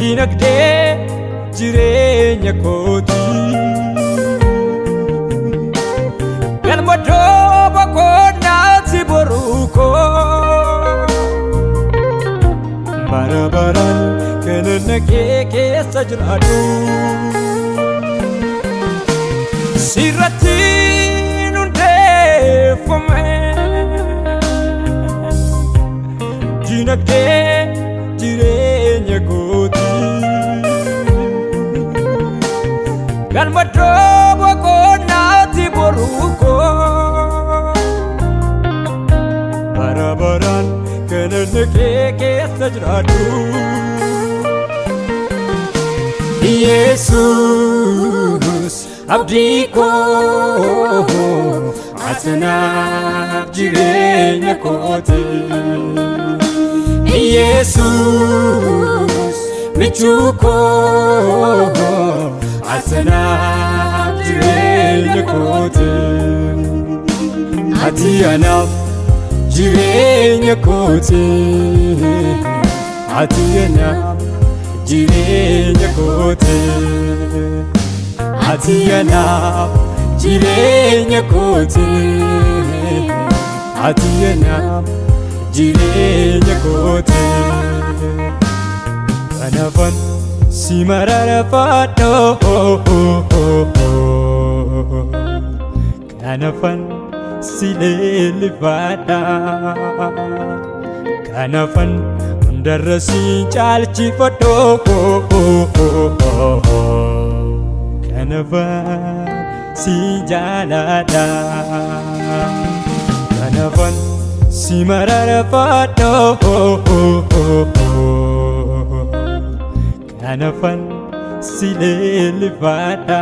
dinagdee jireenya kootii galma dooba koonnaati boruu koo bara baraan kenna kee keessa jiraadhu sirratti nundeeffame dinagdee jireenya kootii galma dooba koonnaati boruu koo bara baraan kenna kee keessa jiraadhu Iyessus abdii koo atanaaf jireenya kootii Iyessus michuu koo atanaaf jireenya kootii ati anaaf jireenya kootii ati anaaf jireenya kootii ati anaaf jireenya kootii ati anaaf jireenya kootii kanaafan si mararafadho kanaafan si leellifadha kanaafan hundarra si caalchifadho kanaafan si jaaladha kanaafan si mararafadho kanaafan si leellifadha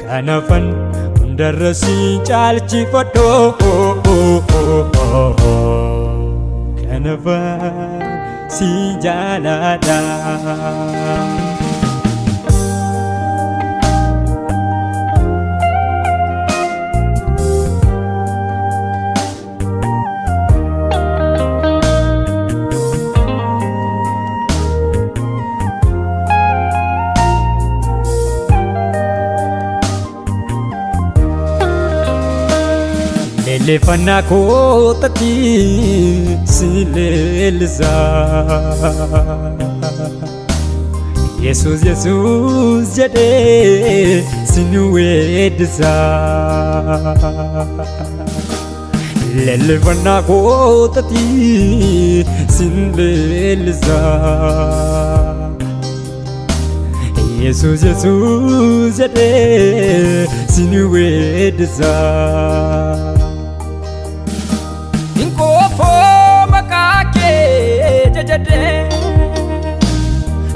kanaafan hundarra si caalchifadho kanaafan si jaaladha Lelefannaa Kottii si leellisa Iyessus Iyessus jedhee si nu weeddisa Lelefannaa Kottii si leellisa Iyessus Iyessus jedhee si nu weeddisa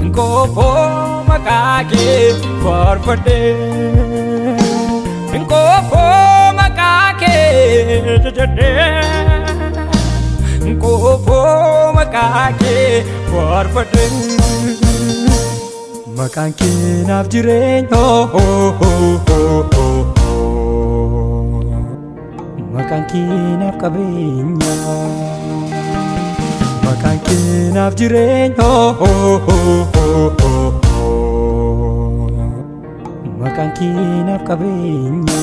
Nkofo makake farfade Nkofo makake jade Nkofo makake farfade Makanke naaf jireenya Makanke naaf qabeenya Makanke naaf jireenya Makanke naaf qabeenya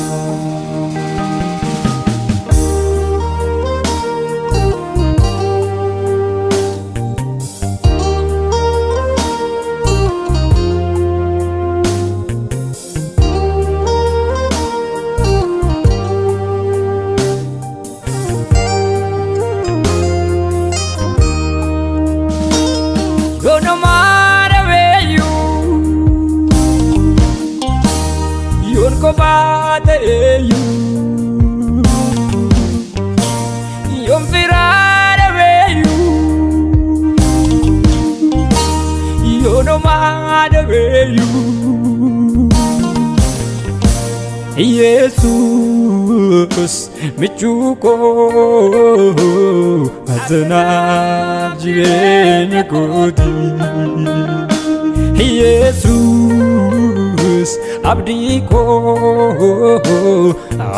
Yoon kophaa ta'eeyyuu yoon firaa dhabeeyyuu yoon homaa dhabeeyyuu Iyessus michuu koo atanaaf jireenya kootii Iyessus abdii koo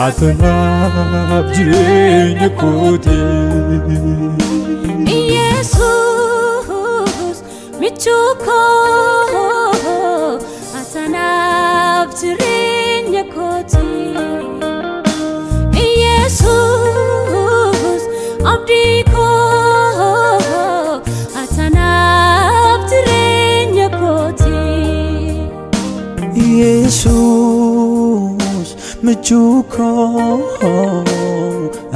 atanaaf jireenya kootii Iyessus michuko atanab jirenya Kottii Iyessus abdiko atanab jirenya Kottii Iyessus michuko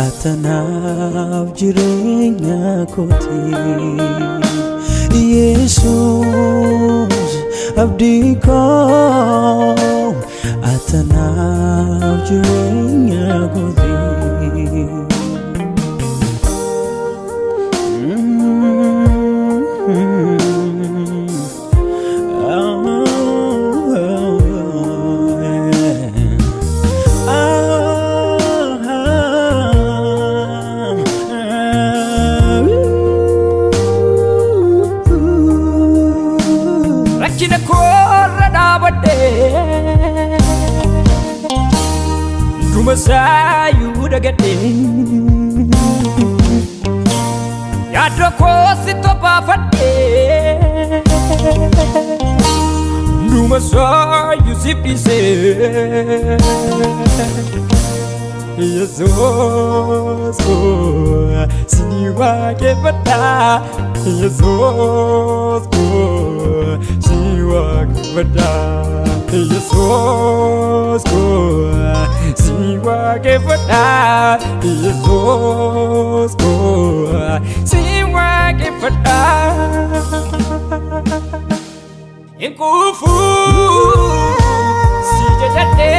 atanab jirenya Kottii Iyessus abdiko atanab jirenya Kottii Rakina korra dabade Duma sayu dagade Yadra ko sito bafade Duma sayu sipise Iyessus ko siwa ke bata Iyessus ko siwa ke bata Iyessus ko siwa ke bata Iyessus ko siwa ke bata Inkufu si jajate